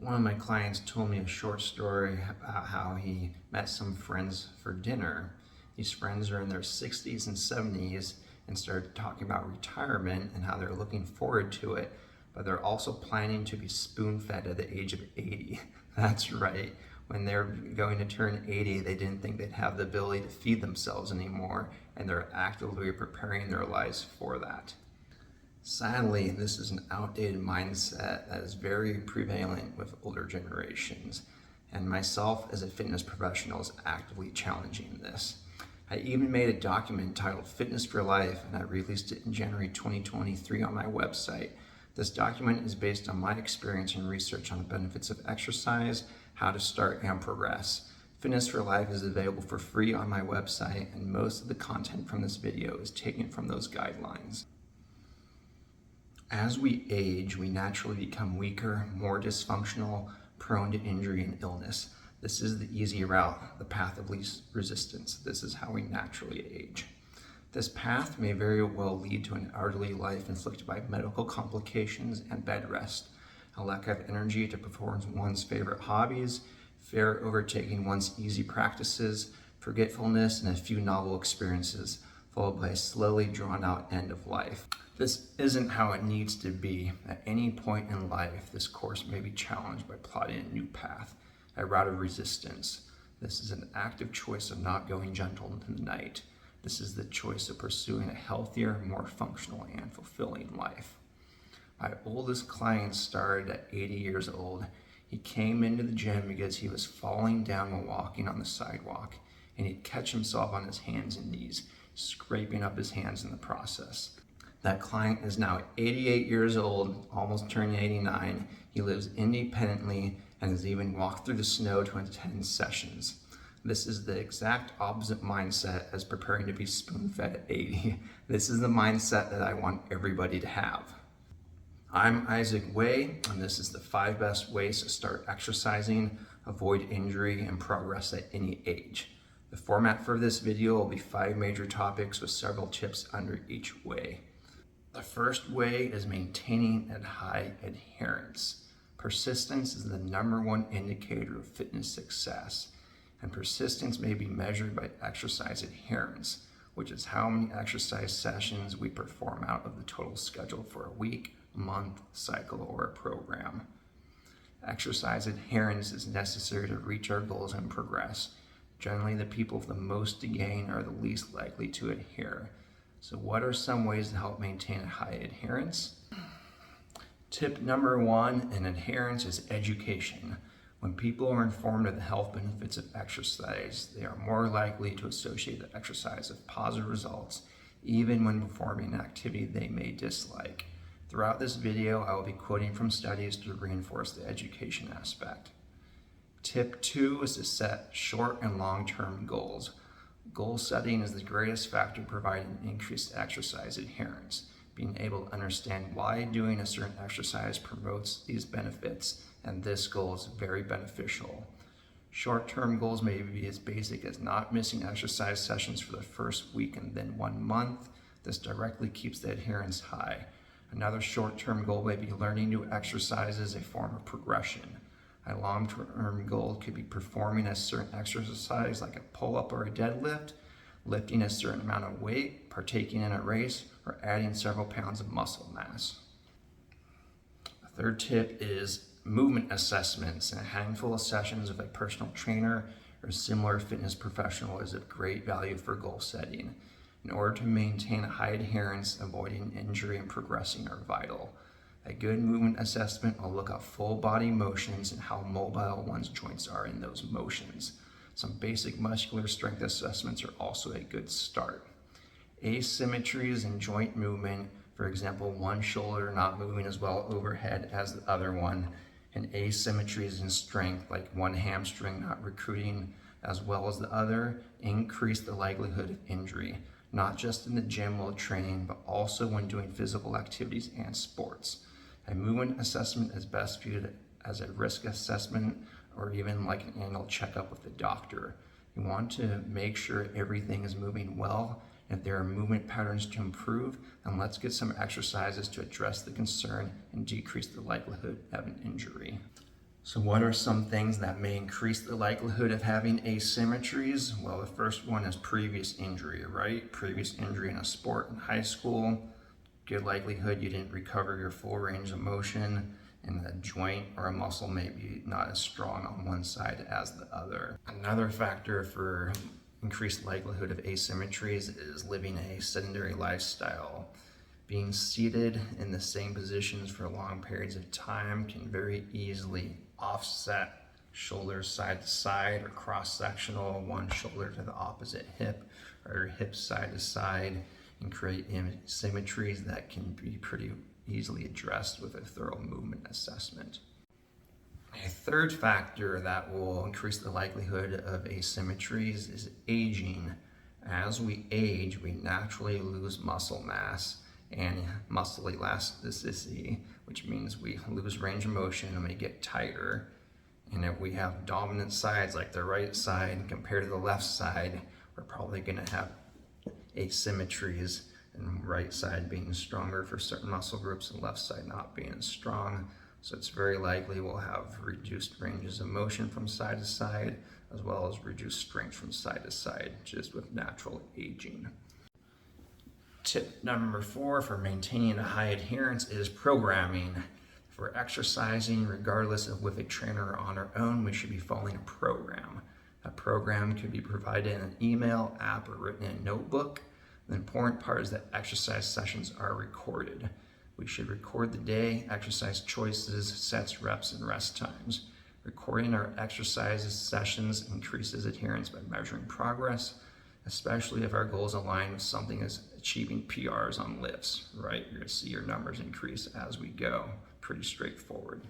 One of my clients told me a short story about how he met some friends for dinner. These friends are in their 60s and 70s and started talking about retirement and how they're looking forward to it, but they're also planning to be spoon-fed at the age of 80. That's right. When they're going to turn 80, they didn't think they'd have the ability to feed themselves anymore, and they're actively preparing their lives for that. Sadly, this is an outdated mindset that is very prevalent with older generations, and myself as a fitness professional is actively challenging this. I even made a document titled Fitness for Life, and I released it in January 2023 on my website. This document is based on my experience and research on the benefits of exercise, how to start and progress. Fitness for Life is available for free on my website, and most of the content from this video is taken from those guidelines. As we age, we naturally become weaker, more dysfunctional, prone to injury and illness. This is the easy route, the path of least resistance. This is how we naturally age. This path may very well lead to an elderly life inflicted by medical complications and bed rest, a lack of energy to perform one's favorite hobbies, fear of overtaking one's easy practices, forgetfulness, and a few novel experiences, followed by a slowly drawn out end of life. This isn't how it needs to be. At any point in life, this course may be challenged by plotting a new path, a route of resistance. This is an active choice of not going gentle into the night. This is the choice of pursuing a healthier, more functional, and fulfilling life. My oldest client started at 80 years old. He came into the gym because he was falling down while walking on the sidewalk, and he'd catch himself on his hands and knees, scraping up his hands in the process. That client is now 88 years old, almost turning 89. He lives independently and has even walked through the snow to attend sessions. This is the exact opposite mindset as preparing to be spoon-fed at 80. This is the mindset that I want everybody to have. I'm Isaac Way, and this is the 5 best ways to start exercising, avoid injury, and progress at any age. The format for this video will be 5 major topics with several tips under each way. The first way is maintaining a high adherence. Persistence is the #1 indicator of fitness success, and persistence may be measured by exercise adherence, which is how many exercise sessions we perform out of the total schedule for a week, month, cycle, or a program. Exercise adherence is necessary to reach our goals and progress. Generally, the people with the most to gain are the least likely to adhere. So what are some ways to help maintain a high adherence? Tip #1 in adherence is education. When people are informed of the health benefits of exercise, they are more likely to associate the exercise with positive results, even when performing an activity they may dislike. Throughout this video, I will be quoting from studies to reinforce the education aspect. Tip 2 is to set short and long-term goals. Goal setting is the greatest factor providing increased exercise adherence. Being able to understand why doing a certain exercise promotes these benefits, and this goal is very beneficial. Short-term goals may be as basic as not missing exercise sessions for the first week and then 1 month. This directly keeps the adherence high. Another short-term goal may be learning new exercises as a form of progression. A long-term goal could be performing a certain exercise like a pull-up or a deadlift, lifting a certain amount of weight, partaking in a race, or adding several pounds of muscle mass. A third tip is movement assessments. A handful of sessions with a personal trainer or similar fitness professional is of great value for goal setting. In order to maintain a high adherence, avoiding injury and progressing are vital. A good movement assessment will look at full body motions and how mobile one's joints are in those motions. Some basic muscular strength assessments are also a good start. Asymmetries in joint movement, for example, one shoulder not moving as well overhead as the other one, and asymmetries in strength, like one hamstring not recruiting as well as the other, increase the likelihood of injury, not just in the gym while training, but also when doing physical activities and sports. A movement assessment is best viewed as a risk assessment or even like an annual checkup with the doctor. You want to make sure everything is moving well. If there are movement patterns to improve, then let's get some exercises to address the concern and decrease the likelihood of an injury. So what are some things that may increase the likelihood of having asymmetries? Well, the first one is previous injury, right? Previous injury in a sport in high school, good likelihood you didn't recover your full range of motion, and a joint or a muscle may be not as strong on one side as the other. Another factor for increased likelihood of asymmetries is living a sedentary lifestyle. Being seated in the same positions for long periods of time can very easily offset shoulders side to side or cross-sectional, one shoulder to the opposite hip or hips side to side, and create asymmetries that can be pretty easily addressed with a thorough movement assessment. A third factor that will increase the likelihood of asymmetries is aging. As we age, we naturally lose muscle mass and muscle elasticity, which means we lose range of motion and we get tighter. And if we have dominant sides like the right side compared to the left side, we're probably going to have asymmetries, and right side being stronger for certain muscle groups and left side not being as strong. So it's very likely we'll have reduced ranges of motion from side to side, as well as reduced strength from side to side, just with natural aging. Tip number 4 for maintaining a high adherence is programming. If we're exercising, regardless of with a trainer or on our own, we should be following a program. A program could be provided in an email, app, or written in a notebook. The important part is that exercise sessions are recorded. We should record the day, exercise choices, sets, reps, and rest times. Recording our exercises sessions increases adherence by measuring progress, especially if our goals align with something as achieving PRs on lifts, right? You're gonna see your numbers increase as we go. Pretty straightforward.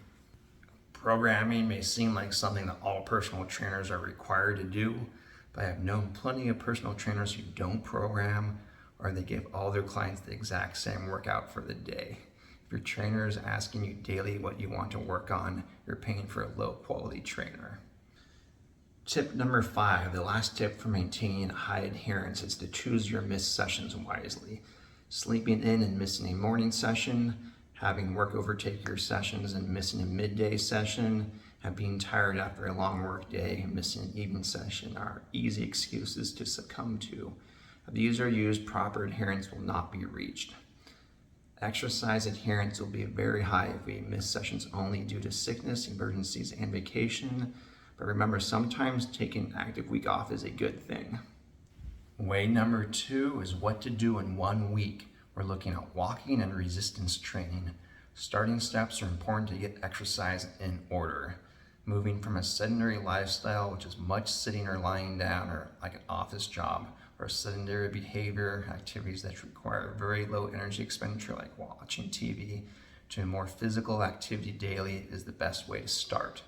Programming may seem like something that all personal trainers are required to do, but I have known plenty of personal trainers who don't program, or they give all their clients the exact same workout for the day. If your trainer is asking you daily what you want to work on, you're paying for a low quality trainer. Tip number 5, the last tip for maintaining high adherence is to choose your missed sessions wisely. Sleeping in and missing a morning session, having work overtake your sessions and missing a midday session, and being tired after a long work day and missing an evening session are easy excuses to succumb to. If these are used, proper adherence will not be reached. Exercise adherence will be very high if we miss sessions only due to sickness, emergencies, and vacation. But remember, sometimes taking an active week off is a good thing. Way number 2 is what to do in 1 week. We're looking at walking and resistance training. Starting steps are important to get exercise in order. Moving from a sedentary lifestyle, which is much sitting or lying down or like an office job, or sedentary behavior, activities that require very low energy expenditure like watching TV, to a more physical activity daily is the best way to start.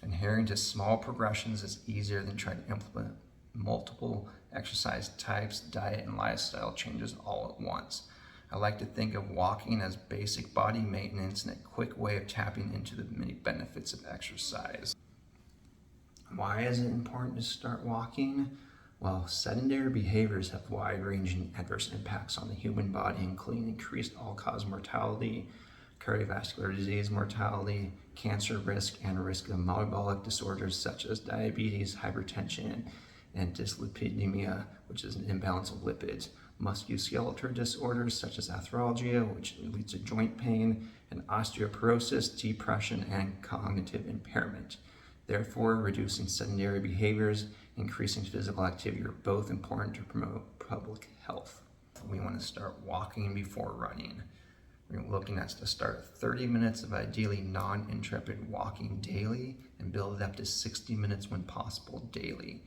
Adhering to small progressions is easier than trying to implement multiple exercise types, diet, and lifestyle changes all at once. I like to think of walking as basic body maintenance and a quick way of tapping into the many benefits of exercise. Why is it important to start walking? Well, sedentary behaviors have wide-ranging adverse impacts on the human body, including increased all-cause mortality, cardiovascular disease mortality, cancer risk, and risk of metabolic disorders such as diabetes, hypertension, and dyslipidemia, which is an imbalance of lipids, musculoskeletal disorders such as arthralgia, which leads to joint pain, and osteoporosis, depression, and cognitive impairment. Therefore, reducing sedentary behaviors, increasing physical activity are both important to promote public health. We want to start walking before running. We're looking at to start 30 minutes of ideally non-interrupted walking daily and build it up to 60 minutes when possible daily.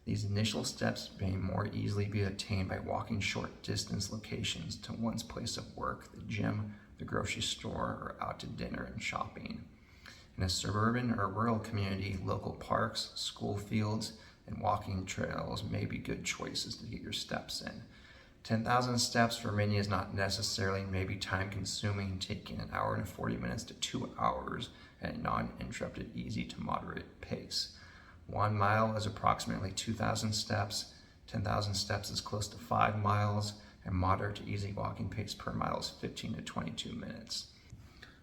These initial steps may more easily be attained by walking short distance locations to one's place of work, the gym, the grocery store, or out to dinner and shopping. In a suburban or rural community, local parks, school fields, and walking trails may be good choices to get your steps in. 10,000 steps for many is not necessarily maybe time consuming, taking an hour and 40 minutes to 2 hours at a non-interrupted, easy to moderate pace. 1 mile is approximately 2,000 steps. 10,000 steps is close to 5 miles, and moderate to easy walking pace per mile is 15 to 22 minutes.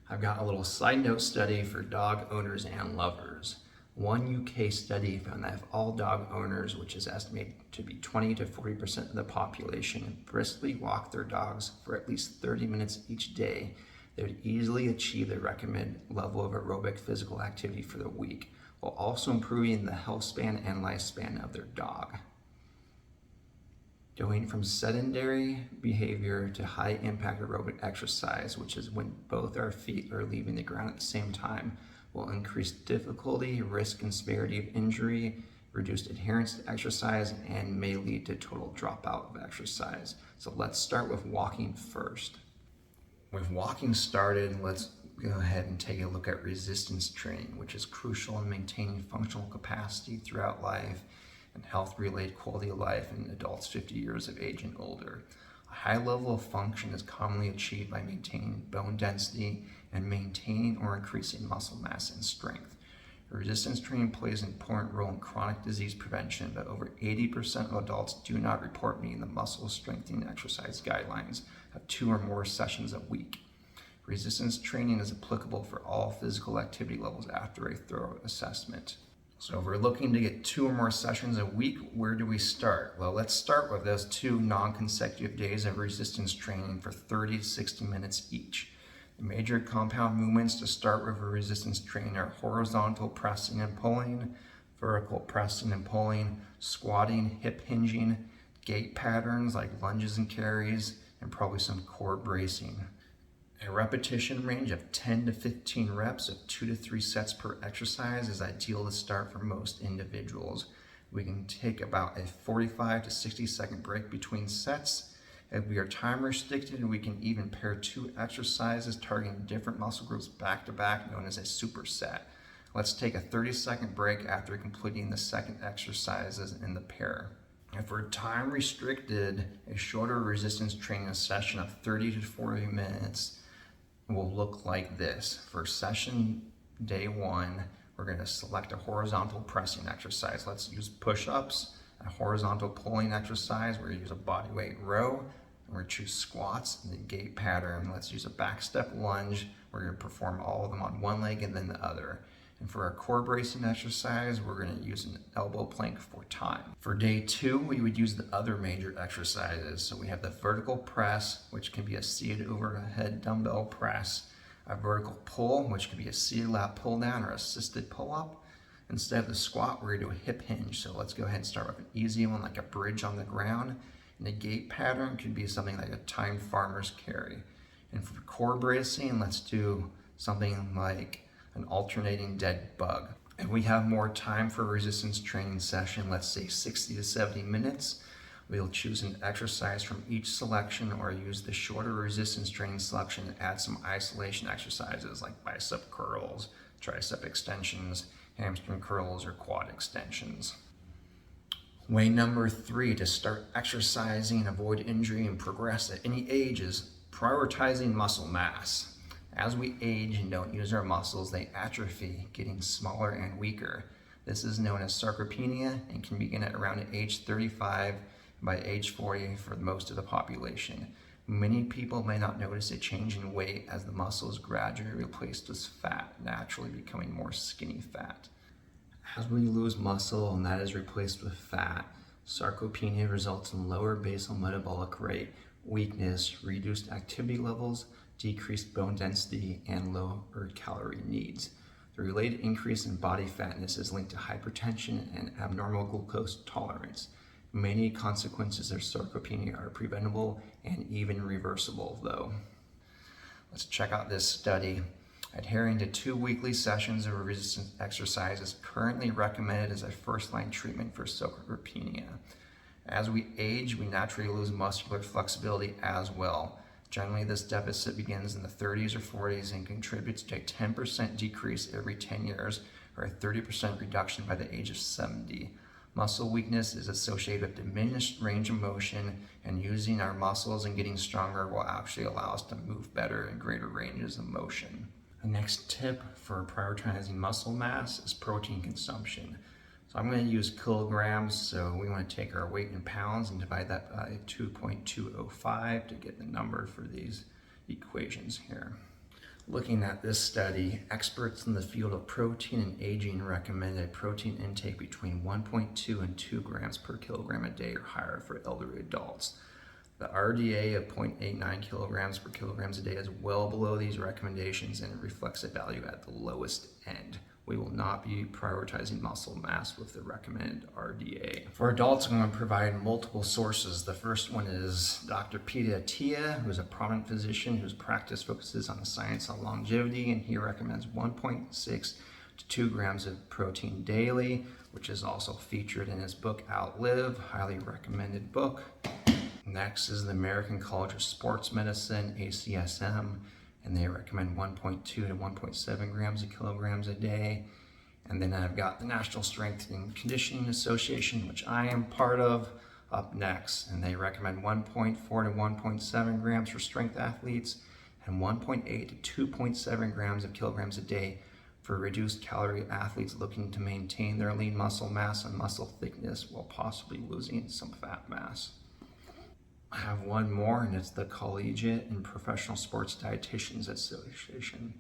I've got a little side note study for dog owners and lovers. One UK study found that if all dog owners, which is estimated to be 20 to 40% of the population, briskly walk their dogs for at least 30 minutes each day, they would easily achieve the recommended level of aerobic physical activity for the week, while also improving the health span and lifespan of their dog. Going from sedentary behavior to high impact aerobic exercise, which is when both our feet are leaving the ground at the same time, will increase difficulty, risk, and severity of injury, reduced adherence to exercise, and may lead to total dropout of exercise. So let's start with walking first. With walking started, let's go ahead and take a look at resistance training, which is crucial in maintaining functional capacity throughout life and health-related quality of life in adults 50 years of age and older. A high level of function is commonly achieved by maintaining bone density and maintaining or increasing muscle mass and strength. Resistance training plays an important role in chronic disease prevention, but over 80% of adults do not report meeting the muscle strengthening exercise guidelines of 2 or more sessions a week. Resistance training is applicable for all physical activity levels after a thorough assessment. So if we're looking to get 2 or more sessions a week, where do we start? Well, let's start with those 2 non-consecutive days of resistance training for 30 to 60 minutes each. The major compound movements to start with resistance training are horizontal pressing and pulling, vertical pressing and pulling, squatting, hip hinging, gait patterns like lunges and carries, and probably some core bracing. A repetition range of 10 to 15 reps of 2 to 3 sets per exercise is ideal to start for most individuals. We can take about a 45 to 60 second break between sets. If we are time restricted, we can even pair 2 exercises targeting different muscle groups back to back, known as a superset. Let's take a 30-second break after completing the second exercises in the pair. If we're time restricted, a shorter resistance training session of 30 to 40 minutes will look like this. For session day 1, we're going to select a horizontal pressing exercise. Let's use push-ups. A horizontal pulling exercise, we're going to use a bodyweight row. We're going to choose squats in the gait pattern. Let's use a back step lunge. We're going to perform all of them on one leg and then the other. And for our core bracing exercise, we're going to use an elbow plank for time. For day 2, we would use the other major exercises. So we have the vertical press, which can be a seated overhead dumbbell press, a vertical pull, which can be a seated lat pull down or assisted pull up. Instead of the squat, we're going to do a hip hinge. So let's go ahead and start with an easy one like a bridge on the ground. And the gait pattern could be something like a timed farmer's carry. And for core bracing, let's do something like an alternating dead bug. If we have more time for a resistance training session, let's say 60 to 70 minutes, we'll choose an exercise from each selection or use the shorter resistance training selection and add some isolation exercises like bicep curls, tricep extensions, hamstring curls, or quad extensions. Way number 3 to start exercising, avoid injury, and progress at any age is prioritizing muscle mass. As we age and don't use our muscles, they atrophy, getting smaller and weaker. This is known as sarcopenia and can begin at around age 35 and by age 40 for most of the population. Many people may not notice a change in weight as the muscle is gradually replaced with fat, naturally becoming more skinny fat. As we lose muscle and that is replaced with fat, sarcopenia results in lower basal metabolic rate, weakness, reduced activity levels, decreased bone density, and lower calorie needs. The related increase in body fatness is linked to hypertension and abnormal glucose tolerance. Many consequences of sarcopenia are preventable and even reversible, though. Let's check out this study. Adhering to 2 weekly sessions of resistance exercise is currently recommended as a first-line treatment for sarcopenia. As we age, we naturally lose muscular flexibility as well. Generally, this deficit begins in the 30s or 40s and contributes to a 10% decrease every 10 years or a 30% reduction by the age of 70. Muscle weakness is associated with diminished range of motion, and using our muscles and getting stronger will actually allow us to move better in greater ranges of motion. The next tip for prioritizing muscle mass is protein consumption. So I'm going to use kilograms, so we want to take our weight in pounds and divide that by 2.205 to get the number for these equations here. Looking at this study, experts in the field of protein and aging recommend a protein intake between 1.2 and 2 grams per kilogram a day or higher for elderly adults. The RDA of 0.89 kilograms per kilogram a day is well below these recommendations and reflects a value at the lowest end. We will not be prioritizing muscle mass with the recommended RDA. For adults, I'm going to provide multiple sources. The first one is Dr. Peter Attia, who's a prominent physician whose practice focuses on the science of longevity, and he recommends 1.6 to 2 grams of protein daily, which is also featured in his book Outlive, highly recommended book. Next is the American College of Sports Medicine, ACSM, and they recommend 1.2 to 1.7 grams of kilograms a day. And then I've got the National Strength and Conditioning Association, which I am part of, up next, and they recommend 1.4 to 1.7 grams for strength athletes and 1.8 to 2.7 grams of kilograms a day for reduced calorie athletes looking to maintain their lean muscle mass and muscle thickness while possibly losing some fat mass. I have one more, and it's the Collegiate and Professional Sports Dietitians Association,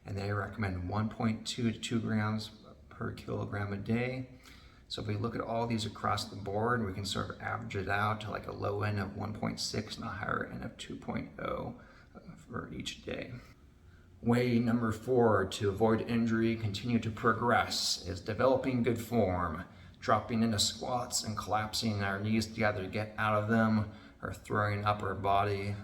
and they recommend 1.2 to 2 grams per kilogram a day. So if we look at all these across the board, we can sort of average it out to like a low end of 1.6 and a higher end of 2.0 for each day. Way number 4 to avoid injury, continue to progress, is developing good form, dropping into squats and collapsing our knees together to get out of them, or throwing up our body,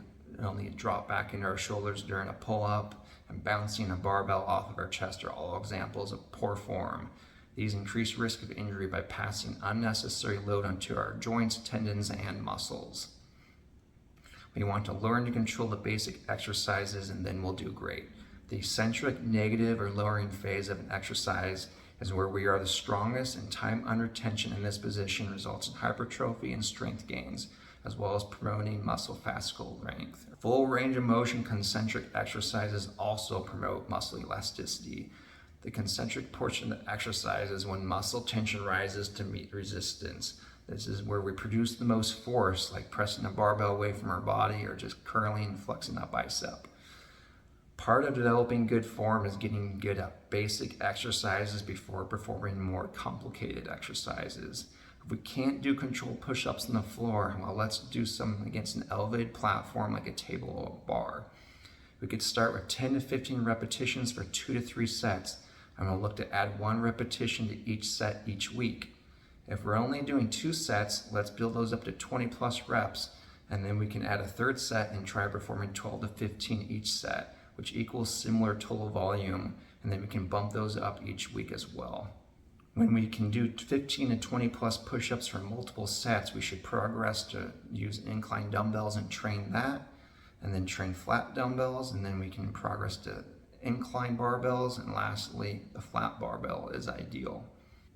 only drop back into our shoulders during a pull-up, and bouncing a barbell off of our chest are all examples of poor form. These increase risk of injury by passing unnecessary load onto our joints, tendons, and muscles. We want to learn to control the basic exercises, and then we'll do great. The eccentric, negative, or lowering phase of an exercise is where we are the strongest, and time under tension in this position results in hypertrophy and strength gains, as well as promoting muscle fascicle length. Full range of motion concentric exercises also promote muscle elasticity. The concentric portion of the exercise is when muscle tension rises to meet resistance. This is where we produce the most force, like pressing a barbell away from our body or just curling and flexing a bicep. Part of developing good form is getting good at basic exercises before performing more complicated exercises. If we can't do controlled push-ups on the floor, well, let's do some against an elevated platform like a table or a bar. We could start with 10 to 15 repetitions for 2 to 3 sets, and we'll look to add 1 repetition to each set each week. If we're only doing 2 sets, let's build those up to 20 plus reps, and then we can add a 3rd set and try performing 12 to 15 each set, which equals similar total volume, and then we can bump those up each week as well. When we can do 15 to 20 plus push-ups for multiple sets, we should progress to use incline dumbbells and train that, and then train flat dumbbells, and then we can progress to incline barbells, and lastly, the flat barbell is ideal.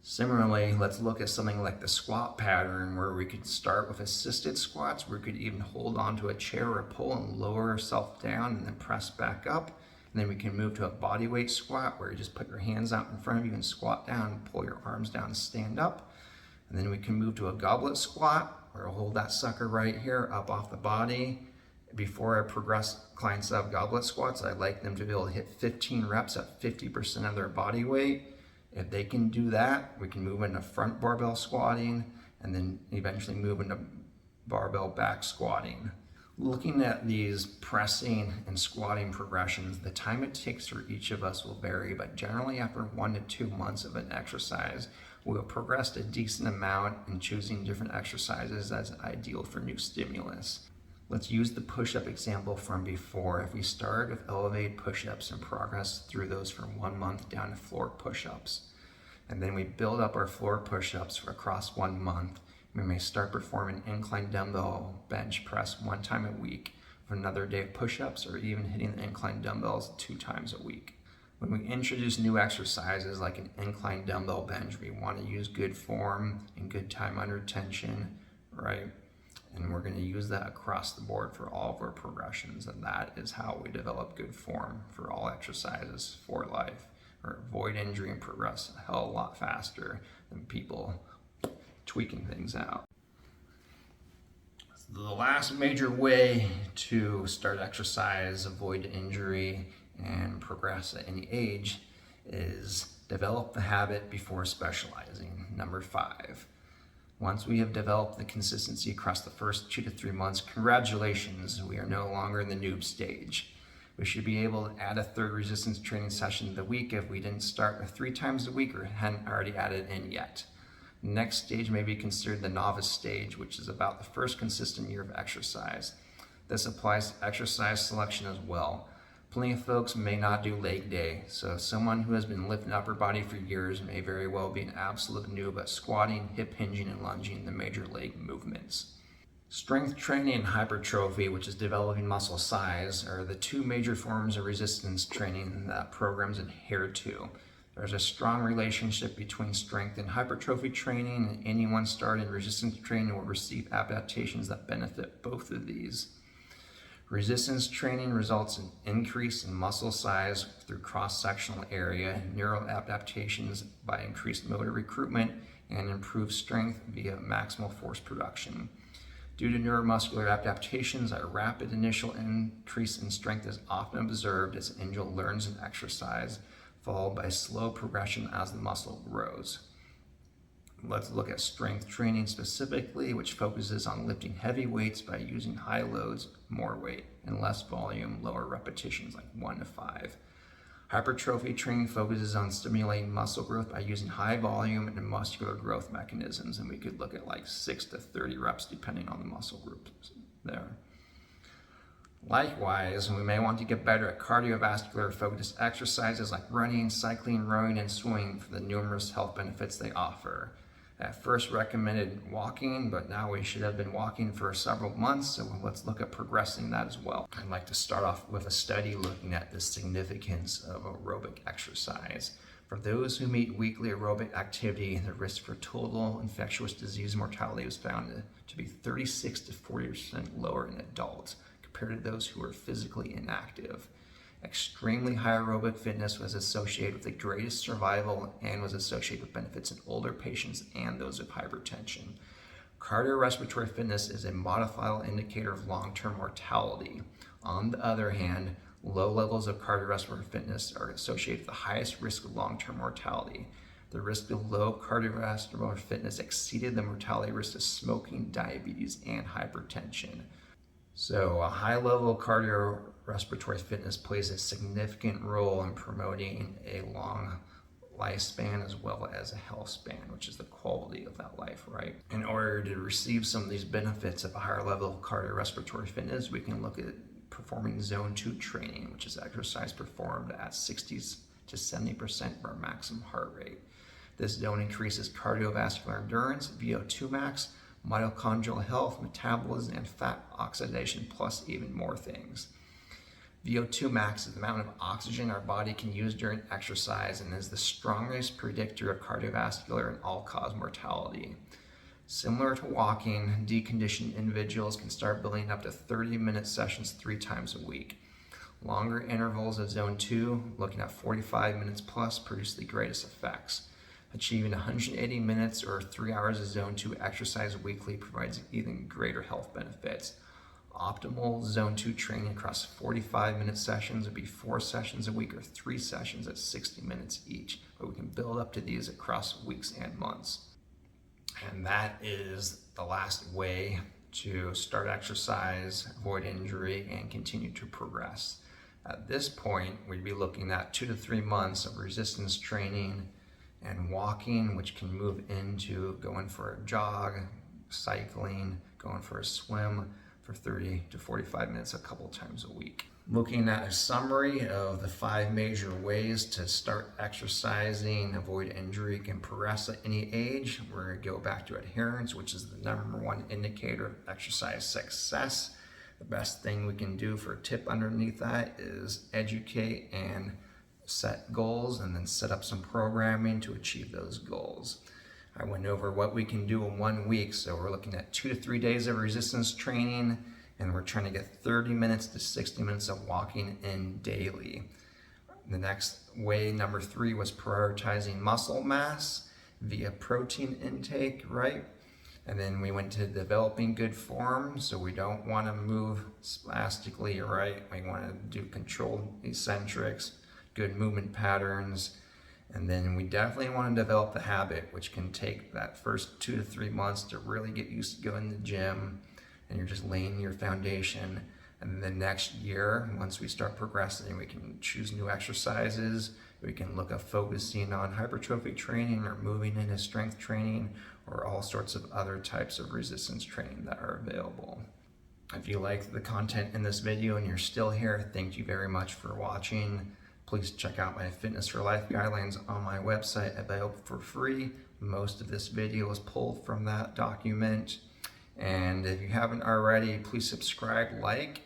Similarly, let's look at something like the squat pattern, where we could start with assisted squats, where we could even hold onto a chair or a pole and lower ourselves down and then press back up. And then we can move to a body weight squat, where you just put your hands out in front of you and squat down, pull your arms down and stand up. And then we can move to a goblet squat, where I'll hold that sucker right here up off the body. Before I progress clients that have goblet squats, I'd like them to be able to hit 15 reps at 50% of their body weight. If they can do that, we can move into front barbell squatting, and then eventually move into barbell back squatting. Looking at these pressing and squatting progressions, the time it takes for each of us will vary, but generally after 1 to 2 months of an exercise, we'll progress a decent amount in choosing different exercises as ideal for new stimulus. Let's use the push-up example from before. If we start with elevated push-ups and progress through those from 1 month down to floor push-ups, and then we build up our floor push-ups across 1 month, we may start performing incline dumbbell bench press 1 time a week for another day of push-ups, or even hitting the incline dumbbells 2 times a week. When we introduce new exercises like an incline dumbbell bench, we want to use good form and good time under tension, right? And we're going to use that across the board for all of our progressions, and that is how we develop good form for all exercises for life, or avoid injury and progress a hell of a lot faster than people tweaking things out. The last major way to start exercise, avoid injury, and progress at any age is develop the habit before specializing. Number 5. Once we have developed the consistency across the first 2 to 3 months, congratulations, we are no longer in the noob stage. We should be able to add a third resistance training session of the week if we didn't start with 3 times a week or hadn't already added in yet. The next stage may be considered the novice stage, which is about the first consistent year of exercise. This applies to exercise selection as well. Plenty of folks may not do leg day, so someone who has been lifting upper body for years may very well be an absolute noob at squatting, hip hinging, and lunging, the major leg movements. Strength training and hypertrophy, which is developing muscle size, are the 2 major forms of resistance training that programs adhere to. There's a strong relationship between strength and hypertrophy training, and anyone starting resistance training will receive adaptations that benefit both of these. Resistance training results in increase in muscle size through cross-sectional area, neural adaptations by increased motor recruitment, and improved strength via maximal force production. Due to neuromuscular adaptations, a rapid initial increase in strength is often observed as an individual learns an exercise, followed by slow progression as the muscle grows. Let's look at strength training specifically, which focuses on lifting heavy weights by using high loads, more weight, and less volume, lower repetitions like 1 to 5. Hypertrophy training focuses on stimulating muscle growth by using high volume and muscular growth mechanisms, and we could look at like 6 to 30 reps depending on the muscle group there. Likewise, we may want to get better at cardiovascular focused exercises like running, cycling, rowing, and swimming for the numerous health benefits they offer. At first recommended walking, but now we should have been walking for several months, so let's look at progressing that as well. I'd like to start off with a study looking at the significance of aerobic exercise. For those who meet weekly aerobic activity, the risk for total infectious disease mortality was found to be 36 to 40% lower in adults compared to those who were physically inactive. Extremely high aerobic fitness was associated with the greatest survival and was associated with benefits in older patients and those with hypertension. Cardiorespiratory fitness is a modifiable indicator of long-term mortality. On the other hand, low levels of cardiorespiratory fitness are associated with the highest risk of long-term mortality. The risk of low cardiovascular fitness exceeded the mortality risk of smoking, diabetes, and hypertension. So a high level of cardiorespiratory fitness plays a significant role in promoting a long lifespan as well as a health span, which is the quality of that life, right? In order to receive some of these benefits of a higher level of cardiorespiratory fitness, we can look at performing zone 2 training, which is exercise performed at 60 to 70% of our maximum heart rate. This zone increases cardiovascular endurance, VO2 max, mitochondrial health, metabolism, and fat oxidation, plus even more things. VO2 max is the amount of oxygen our body can use during exercise and is the strongest predictor of cardiovascular and all-cause mortality. Similar to walking, deconditioned individuals can start building up to 30-minute sessions 3 times a week. Longer intervals of zone 2, looking at 45 minutes plus, produce the greatest effects. Achieving 180 minutes or 3 hours of zone 2 exercise weekly provides even greater health benefits. Optimal zone 2 training across 45-minute sessions would be 4 sessions a week or 3 sessions at 60 minutes each, but we can build up to these across weeks and months. And that is the last way to start exercise, avoid injury, and continue to progress. At this point, we'd be looking at 2 to 3 months of resistance training and walking, which can move into going for a jog, cycling, going for a swim for 30 to 45 minutes a couple times a week. Looking at a summary of the 5 major ways to start exercising, avoid injury, and progress at any age, we're going to go back to adherence, which is the #1 indicator of exercise success. The best thing we can do for a tip underneath that is educate and set goals and then set up some programming to achieve those goals. I went over what we can do in 1 week, so we're looking at 2 to 3 days of resistance training, and we're trying to get 30 minutes to 60 minutes of walking in daily. The next way, #3, was prioritizing muscle mass via protein intake, right? And then we went to developing good form, so we don't want to move spastically, right? We want to do controlled eccentrics, good movement patterns. And then we definitely want to develop the habit, which can take that first 2 to 3 months to really get used to going to the gym, and you're just laying your foundation. And then the next year, once we start progressing, we can choose new exercises. We can look at focusing on hypertrophy training or moving into strength training or all sorts of other types of resistance training that are available. If you like the content in this video and you're still here, thank you very much for watching. Please check out my Fitness for Life guidelines on my website, available for free. Most of this video is pulled from that document. And if you haven't already, please subscribe, like,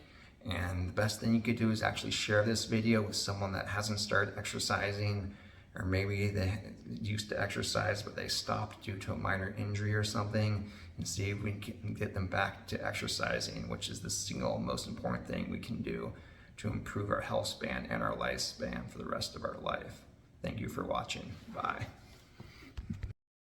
and the best thing you could do is actually share this video with someone that hasn't started exercising, or maybe they used to exercise but they stopped due to a minor injury or something, and see if we can get them back to exercising, which is the single most important thing we can do to improve our health span and our lifespan for the rest of our life. Thank you for watching. Bye.